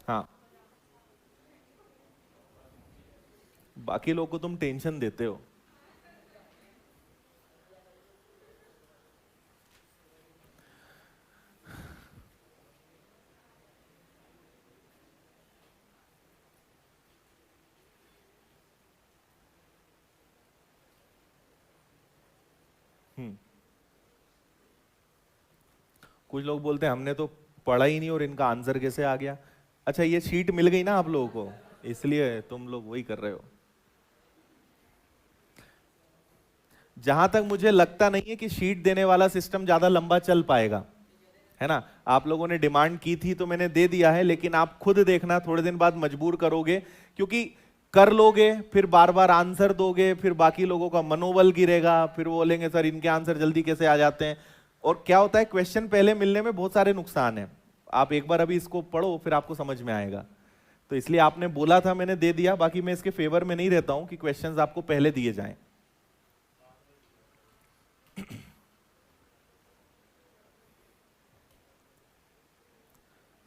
हाँ, बाकी लोग को तुम टेंशन देते हो। कुछ लोग बोलते हैं हमने तो पढ़ा ही नहीं और इनका आंसर कैसे आ गया। अच्छा, ये शीट मिल गई ना आप लोगों को, इसलिए तुम लोग वही कर रहे हो। जहां तक मुझे लगता नहीं है कि शीट देने वाला सिस्टम ज्यादा लंबा चल पाएगा, है ना। आप लोगों ने डिमांड की थी तो मैंने दे दिया है, लेकिन आप खुद देखना थोड़े दिन बाद मजबूर करोगे, क्योंकि कर लोगे फिर बार बार आंसर दोगे, फिर बाकी लोगों का मनोबल गिरेगा, फिर वो बोलेंगे सर इनके आंसर जल्दी कैसे आ जाते हैं। और क्या होता है, क्वेश्चन पहले मिलने में बहुत सारे नुकसान है। आप एक बार अभी इसको पढ़ो फिर आपको समझ में आएगा। तो इसलिए आपने बोला था, मैंने दे दिया। बाकी मैं इसके फेवर में नहीं रहता हूं कि क्वेश्चंस आपको पहले दिए जाएं।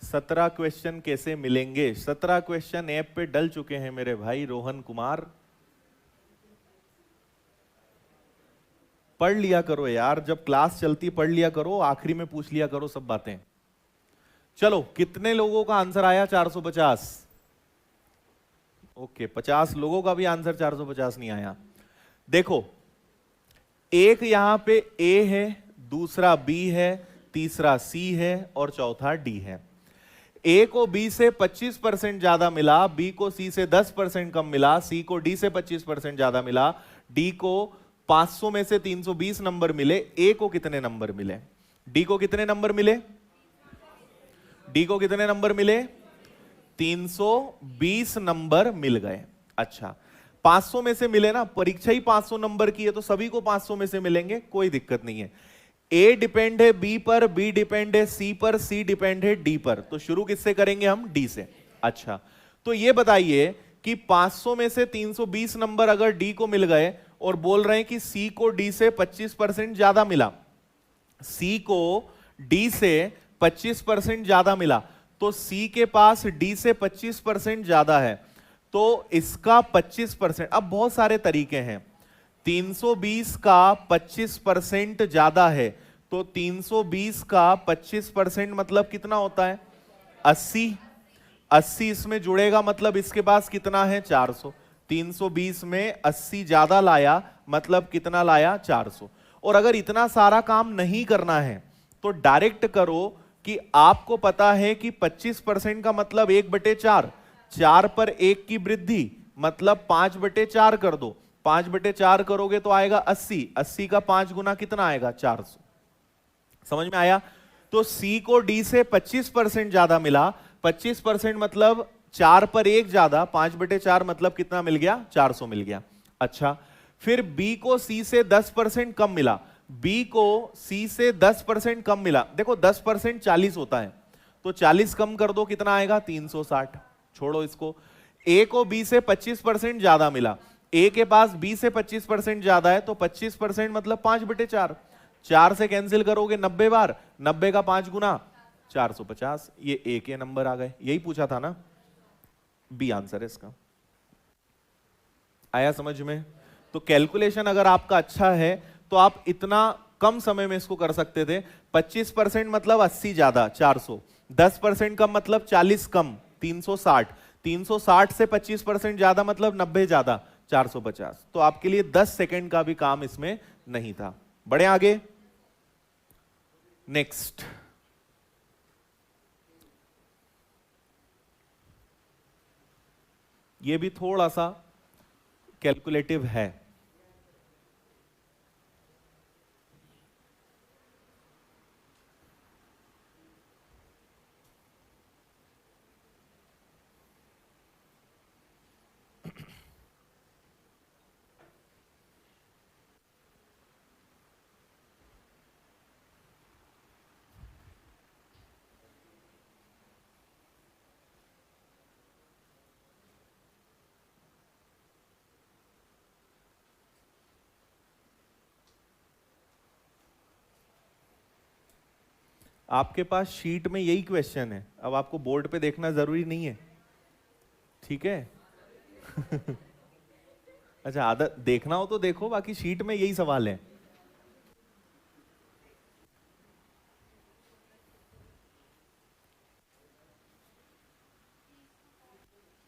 सत्रह क्वेश्चन कैसे मिलेंगे? 17 क्वेश्चन ऐप पे डल चुके हैं मेरे भाई रोहन कुमार। पढ़ लिया करो यार, जब क्लास चलती पढ़ लिया करो, आखिरी में पूछ लिया करो सब बातें। चलो, कितने लोगों का आंसर आया? 450। ओके, 50 लोगों का भी आंसर 450 नहीं आया। देखो, एक यहां पे ए है, दूसरा बी है, तीसरा सी है और चौथा डी है। ए को बी से 25% ज्यादा मिला, बी को सी से 10% कम मिला, सी को डी से 25% ज्यादा मिला, डी को 500 में से 320 नंबर मिले। ए को कितने नंबर मिले? डी को कितने नंबर मिले? डी को कितने नंबर मिले? 320 नंबर मिल गए। अच्छा, 500 में से मिले ना, परीक्षा ही 500 नंबर की है तो सभी को 500 में से मिलेंगे, कोई दिक्कत नहीं है। ए डिपेंड है बी पर, बी डिपेंड है सी पर, सी डिपेंड है डी पर। तो शुरू किससे करेंगे हम? डी से। अच्छा, तो ये बताइए कि 500 में से 320 नंबर अगर डी को मिल गए और बोल रहे हैं कि सी को डी से 25% ज्यादा मिला, सी को डी से 25% ज्यादा मिला, तो सी के पास डी से 25% ज्यादा है, तो इसका 25%। अब बहुत सारे तरीके हैं, 320 का 25% ज्यादा है, तो 320 का 25% मतलब कितना होता है? 80। 80 इसमें जुड़ेगा मतलब इसके पास कितना है? 400। 320 में 80 ज्यादा लाया मतलब कितना लाया? 400। और अगर इतना सारा काम नहीं करना है तो डायरेक्ट करो कि आपको पता है कि 25% का मतलब 1/4, 4 पर 1 की वृद्धि मतलब 5/4 कर दो। 5/4 करोगे तो आएगा 80। 80 का 5 गुना कितना आएगा? 400। समझ में आया? तो सी को डी से 25% ज्यादा मिला, 25% मतलब 4 पर 1 ज्यादा, 5/4 मतलब कितना मिल गया? 400 मिल गया। अच्छा, फिर बी को सी से 10% कम मिला, बी को सी से 10% कम मिला। देखो 10% 40 होता है, तो 40 कम कर दो कितना आएगा? 360। छोड़ो इसको। ए को बी से 25% ज्यादा मिला, ए के पास बी से 25% ज्यादा है, तो 25% मतलब 5/4। 4 से कैंसिल करोगे 90 बार, 90 का 5 गुना 450। ये ए के नंबर आ गए। यही पूछा था ना, बी आंसर है इसका। आया समझ में? तो कैलकुलेशन अगर आपका अच्छा है तो आप इतना कम समय में इसको कर सकते थे। 25% मतलब 80 ज्यादा 400, 10% कम मतलब 40 कम 360, 360 से 25% ज्यादा मतलब 90 ज्यादा 450। तो आपके लिए 10 सेकंड का भी काम इसमें नहीं था। बढ़े आगे, नेक्स्ट। ये भी थोड़ा सा कैलकुलेटिव है। आपके पास शीट में यही क्वेश्चन है, अब आपको बोर्ड पे देखना जरूरी नहीं है, ठीक है? अच्छा, आदत देखना हो तो देखो, बाकी शीट में यही सवाल है।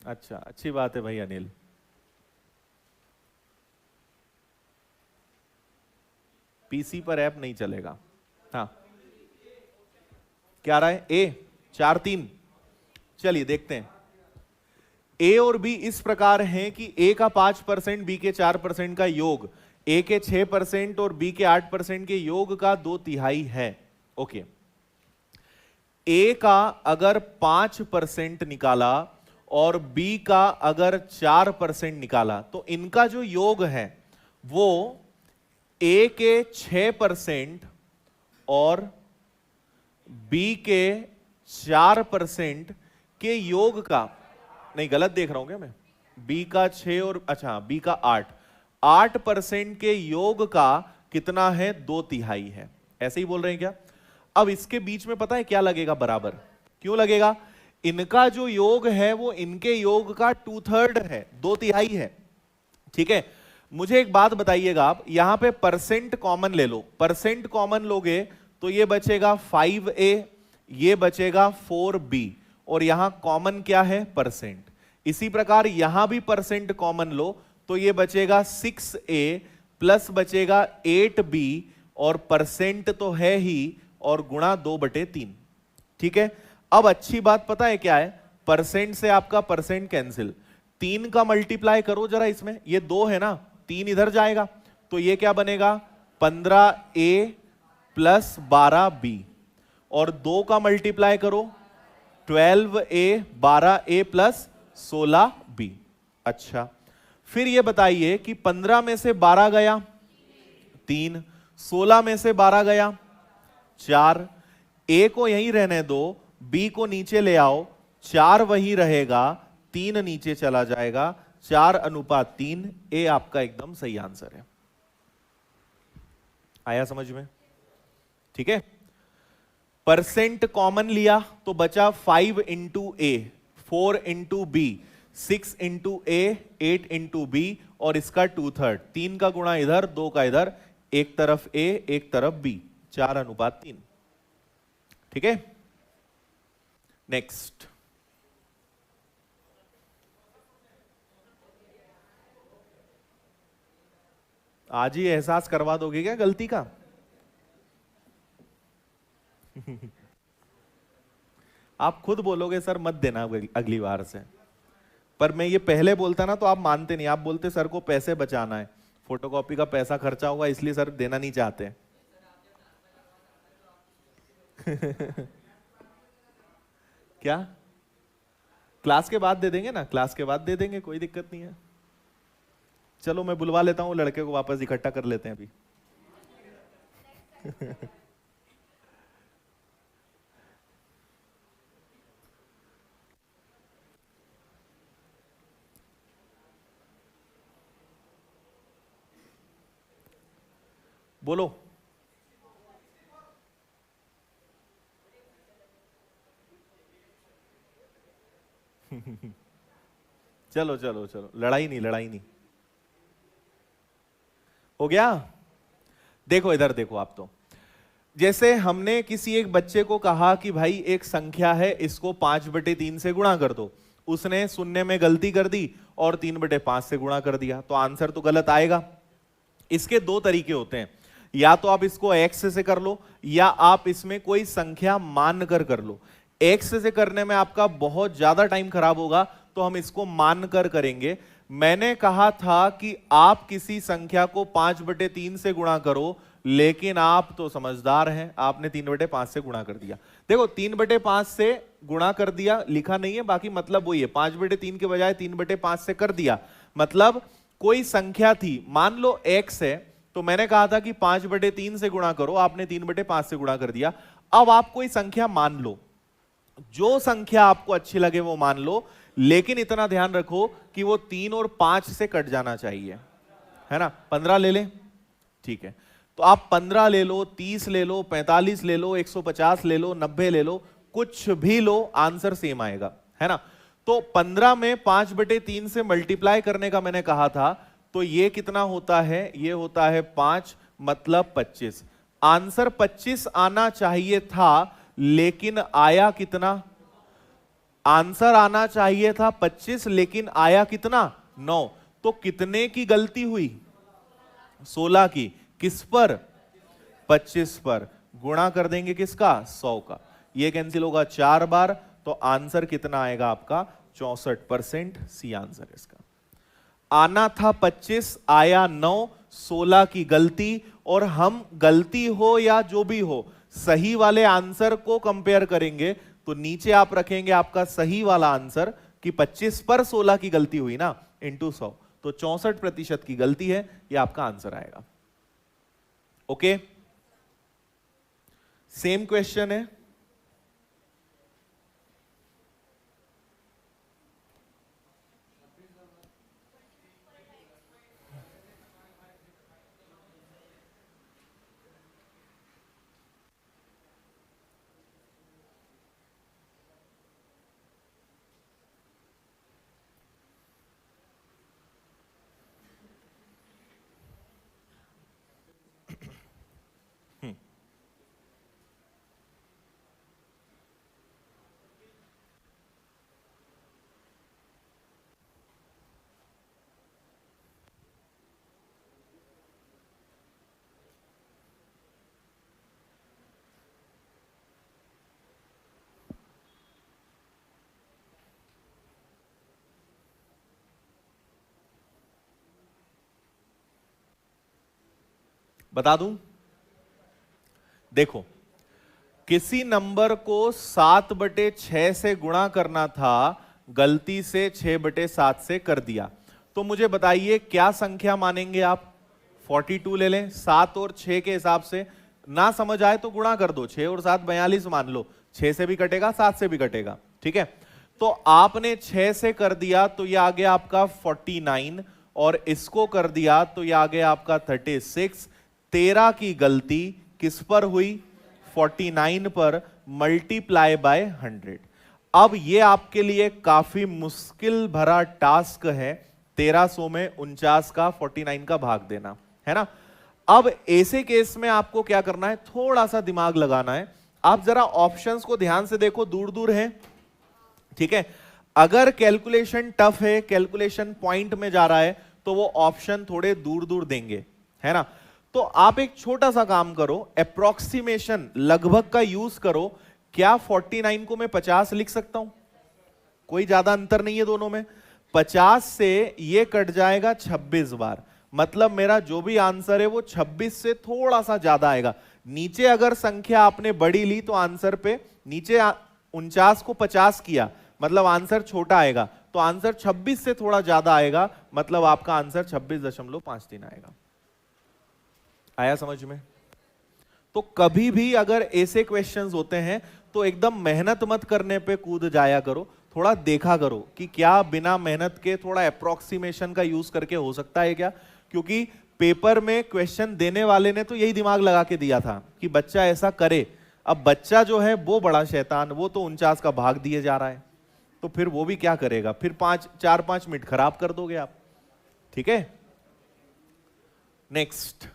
अच्छा, अच्छी बात है भाई अनिल। पीसी पर ऐप नहीं चलेगा। हाँ, क्या रहा है? ए 4-3। चलिए देखते हैं। ए और बी इस प्रकार हैं कि ए का 5%, बी के 4% का योग ए के 6% और बी के 8% के योग का 2/3 है। ओके, ए का अगर 5% निकाला और बी का अगर 4% निकाला तो इनका जो योग है वो ए के 6% और बी के 4% के योग का, नहीं गलत देख रहा हूं क्या मैं? बी का 6 और अच्छा बी का 8% के योग का कितना है? 2/3 है। ऐसे ही बोल रहे हैं क्या? अब इसके बीच में पता है क्या लगेगा? बराबर। क्यों लगेगा? इनका जो योग है वो इनके योग का 2/3 है, 2/3 है। ठीक है, मुझे एक बात बताइएगा, आप यहां पे परसेंट कॉमन ले लो। परसेंट कॉमन लोगे तो ये बचेगा 5a, ये बचेगा 4b, और यहां कॉमन क्या है? परसेंट। इसी प्रकार यहां भी परसेंट कॉमन लो तो ये बचेगा 6a प्लस बचेगा 8b, और परसेंट तो है ही, और गुणा 2/3। ठीक है, अब अच्छी बात पता है क्या है? परसेंट से आपका परसेंट कैंसिल, 3 का मल्टीप्लाई करो जरा इसमें, ये 2 है ना, 3 इधर जाएगा तो ये क्या बनेगा? 15a प्लस 12b, और 2 का मल्टीप्लाई करो 12a, 12a प्लस 16b। अच्छा, फिर ये बताइए कि 15 में से 12 गया 3, 16 में से 12 गया 4, a को यहीं रहने दो, b को नीचे ले आओ, 4 वहीं रहेगा, 3 नीचे चला जाएगा, 4:3। ए आपका एकदम सही आंसर है। आया समझ में? ठीक है, परसेंट कॉमन लिया तो बचा 5 इंटू ए, 4 इंटू बी, 6 इंटू ए, 8 इंटू बी, और इसका 2/3। 3 का गुणा इधर, 2 का इधर, एक तरफ ए एक तरफ बी, 4:3। ठीक है, नेक्स्ट। आज ही एहसास करवा दोगे क्या गलती का? आप खुद बोलोगे सर मत देना अगली बार से, पर मैं ये पहले बोलता ना तो आप मानते नहीं, आप बोलते सर को पैसे बचाना है, फोटोकॉपी का पैसा खर्चा होगा इसलिए सर देना नहीं चाहते। क्या? क्लास के बाद दे देंगे ना, क्लास के बाद दे देंगे, कोई दिक्कत नहीं है। चलो मैं बुलवा लेता हूं लड़के को, वापस इकट्ठा कर लेते हैं अभी। बोलो। चलो चलो चलो, लड़ाई नहीं, लड़ाई नहीं। हो गया? देखो इधर देखो आप, तो जैसे हमने किसी एक बच्चे को कहा कि भाई एक संख्या है, इसको 5/3 से गुणा कर दो, उसने सुनने में गलती कर दी और 3/5 से गुणा कर दिया, तो आंसर तो गलत आएगा। इसके 2 तरीके होते हैं, या तो आप इसको x से कर लो, या आप इसमें कोई संख्या मान कर लो। x से करने में आपका बहुत ज्यादा टाइम खराब होगा, तो तो हम इसको मानकर करेंगे। मैंने कहा था कि आप किसी संख्या को 5/3 से गुणा करो, लेकिन आप तो समझदार हैं, आपने 3/5 से गुणा कर दिया। देखो 3/5 से गुणा कर दिया, लिखा नहीं है, बाकी मतलब वही है, 5/3 के बजाय 3/5 से कर दिया। मतलब कोई संख्या थी, मान लो x है, तो मैंने कहा था कि 5/3 से गुणा करो, आपने 3/5 से गुणा कर दिया। अब आप कोई संख्या मान लो, जो संख्या आपको अच्छी लगे वो मान लो, लेकिन इतना ध्यान रखो कि वो 3 और 5 से कट जाना चाहिए, है ना। 15 ले लें, ठीक है, तो आप 15 ले लो, 30 ले लो, 45 ले लो, 150 ले लो, 90 ले लो, कुछ भी लो, आंसर सेम आएगा, है ना। तो 15 में 5/3 से मल्टीप्लाई करने का मैंने कहा था, तो ये कितना होता है, ये होता है 5, मतलब 25। आंसर 25 आना चाहिए था, लेकिन आया कितना, आंसर आना चाहिए था 25, लेकिन आया कितना, 9। तो कितने की गलती हुई, 16 की। किस पर, 25 पर। गुणा कर देंगे किसका, 100 का। ये कैंसिल होगा 4 बार, तो आंसर कितना आएगा आपका, 64%। सी आंसर इसका। आना था 25, आया 9, 16 की गलती। और हम गलती हो या जो भी हो, सही वाले आंसर को कंपेयर करेंगे, तो नीचे आप रखेंगे आपका सही वाला आंसर कि 25 पर 16 की गलती हुई ना, इंटू 100, तो 64% की गलती है, ये आपका आंसर आएगा। ओके, सेम क्वेश्चन है। बता दूं, देखो, किसी नंबर को 7/6 से गुणा करना था, गलती से 6/7 से कर दिया। तो मुझे बताइए क्या संख्या मानेंगे आप, 42 ले लें, 7 और 6 के हिसाब से। ना समझ आए तो गुणा कर दो, 6 और 7 42 मान लो, 6 से भी कटेगा 7 से भी कटेगा, ठीक है। तो आपने 6 से कर दिया तो यह आ गया आपका 49, और इसको कर दिया तो यह आ गया आपका 36। 13 की गलती किस पर हुई, 49 पर, मल्टीप्लाई बाय 100। अब ये आपके लिए काफी मुश्किल भरा टास्क है, 1300 में 49 का 49 का भाग देना, है ना। अब ऐसे केस में आपको क्या करना है, थोड़ा सा दिमाग लगाना है। आप जरा ऑप्शंस को ध्यान से देखो, दूर दूर है, ठीक है। अगर कैलकुलेशन टफ है, कैलकुलेशन पॉइंट में जा रहा है, तो वो ऑप्शन थोड़े दूर दूर देंगे, है ना। तो आप एक छोटा सा काम करो, अप्रोक्सीमेशन, लगभग का यूज करो। क्या 49 को मैं 50 लिख सकता हूं, कोई ज्यादा अंतर नहीं है दोनों में। 50 से ये कट जाएगा 26 बार, मतलब मेरा जो भी आंसर है वो 26 से थोड़ा सा ज्यादा आएगा। नीचे अगर संख्या आपने बड़ी ली तो आंसर पे नीचे 49 को 50 किया, मतलब आंसर छोटा आएगा, तो आंसर 26 से थोड़ा ज्यादा आएगा, मतलब आपका आंसर 26.53 आएगा। आया समझ में। तो कभी भी अगर ऐसे क्वेश्चंस होते हैं तो एकदम मेहनत मत करने पे कूद जाया करो, थोड़ा देखा करो कि क्या बिना मेहनत के थोड़ा अप्रोक्सीमेशन का यूज करके हो सकता है क्या। क्योंकि पेपर में क्वेश्चन देने वाले ने तो यही दिमाग लगा के दिया था कि बच्चा ऐसा करे। अब बच्चा जो है वो बड़ा शैतान, वो तो 49 का भाग दिए जा रहा है, तो फिर वो भी क्या करेगा, फिर 4-5 मिनट खराब कर दोगे आप, ठीक है। नेक्स्ट,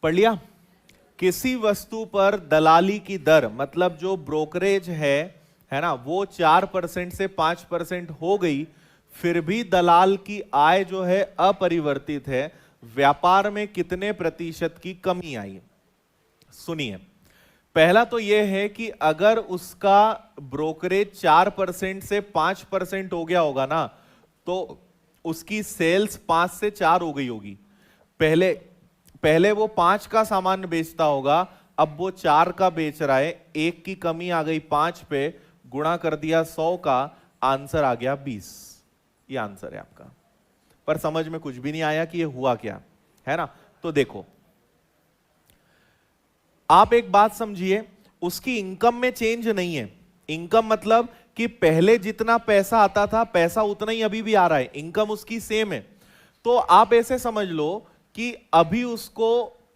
पढ़ लिया। किसी वस्तु पर दलाली की दर मतलब जो ब्रोकरेज है ना, वो 4% से 5% हो गई, फिर भी दलाल की आय जो है अपरिवर्तित है, व्यापार में कितने प्रतिशत की कमी आई? सुनिए, पहला तो यह है कि अगर उसका ब्रोकरेज 4% से 5% हो गया होगा ना, तो उसकी सेल्स 5 से 4 हो गई होगी। पहले वो 5 का सामान बेचता होगा, अब वो 4 का बेच रहा है, 1 की कमी आ गई 5 पे, गुणा कर दिया 100 का, आंसर आ गया 20। ये आंसर है आपका। पर समझ में कुछ भी नहीं आया कि ये हुआ क्या, है ना? तो देखो, आप एक बात समझिए, उसकी इनकम में चेंज नहीं है। इनकम मतलब कि पहले जितना पैसा आता था, पैसा उतना ही अभी भी आ रहा है, इनकम उसकी सेम है। तो आप ऐसे समझ लो कि अभी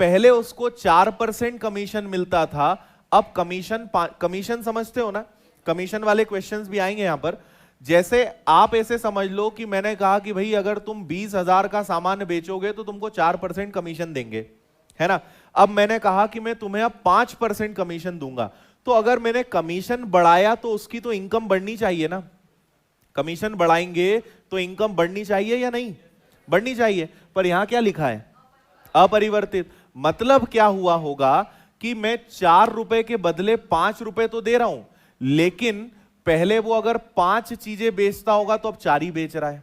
पहले उसको 4% कमीशन मिलता था, अब कमीशन समझते हो ना, कमीशन वाले क्वेश्चंस भी आएंगे यहां पर। जैसे आप ऐसे समझ लो कि मैंने कहा कि भाई अगर तुम 20,000 का सामान बेचोगे तो तुमको 4% कमीशन देंगे, है ना? अब मैंने कहा कि मैं तुम्हें अब 5% कमीशन दूंगा, तो अगर मैंने कमीशन बढ़ाया तो उसकी तो इनकम बढ़नी चाहिए ना। कमीशन बढ़ाएंगे तो इनकम बढ़नी चाहिए या नहीं? बढ़नी चाहिए। पर यहां क्या लिखा है? अपरिवर्तित। मतलब क्या हुआ होगा कि मैं 4 रुपए के बदले 5 रुपए तो दे रहा हूं, लेकिन पहले वो अगर 5 चीजें बेचता होगा तो अब 4 ही बेच रहा है।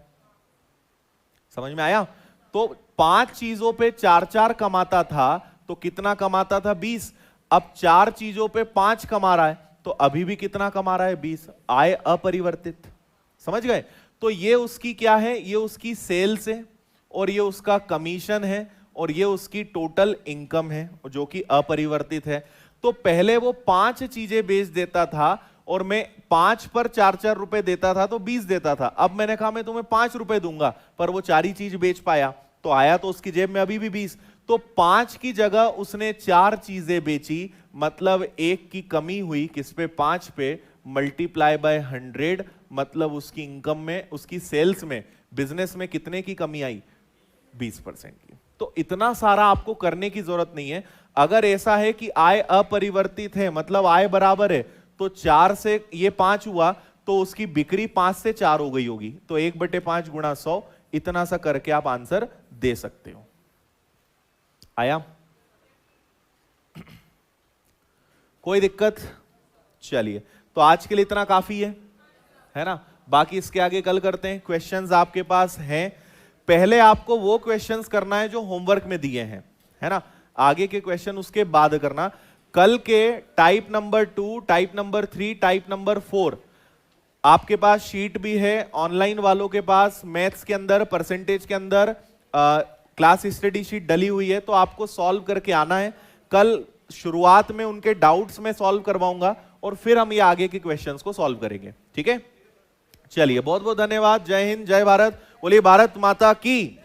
समझ में आया? तो 5 चीजों पे 4-4 कमाता था तो कितना कमाता था? 20। अब 4 चीजों पे 5 कमा रहा है तो अभी भी कितना कमा रहा है? 20। आय अपरिवर्तित। समझ गए? तो ये उसकी क्या है? ये उसकी सेल्स है, और ये उसका कमीशन है, और ये उसकी टोटल इनकम है जो कि अपरिवर्तित है। तो पहले वो 5 चीजें बेच देता था और मैं 5 पर 4-4 रुपए देता था तो 20 देता था। अब मैंने कहा मैं तुम्हें 5 रुपए दूंगा, पर वो 4 ही चीज बेच पाया, तो आया तो उसकी जेब में अभी भी 20। तो 5 की जगह उसने 4 चीजें बेची, मतलब 1 की कमी हुई किस पे? 5 पे, मल्टीप्लाई बाय 100, मतलब उसकी इनकम में, उसकी सेल्स में, बिजनेस में कितने की कमी आई? 20% की। तो इतना सारा आपको करने की जरूरत नहीं है। अगर ऐसा है कि आय अपरिवर्तित है, मतलब आय बराबर है, तो 4 से ये 5 हुआ तो उसकी बिक्री 5 से 4 हो गई होगी, तो 1/5 गुणा 100, इतना सा करके आप आंसर दे सकते हो। आया? कोई दिक्कत? चलिए, तो आज के लिए इतना काफी है ना? बाकी इसके आगे कल करते हैं। क्वेश्चंस आपके पास हैं, पहले आपको वो क्वेश्चंस करना है जो होमवर्क में दिए हैं, है ना? आगे के क्वेश्चन उसके बाद करना। कल के type number 2, type number 3, type number 4 आपके पास शीट भी है, ऑनलाइन वालों के पास मैथ्स के अंदर परसेंटेज के अंदर क्लास स्टडी शीट डली हुई है, तो आपको सॉल्व करके आना है। कल शुरुआत में उनके डाउट्स में सॉल्व करवाऊंगा और फिर हम ये आगे के क्वेश्चंस को सॉल्व करेंगे, ठीक है? चलिए, बहुत बहुत धन्यवाद। जय हिंद, जय भारत। बोलिए भारत माता की।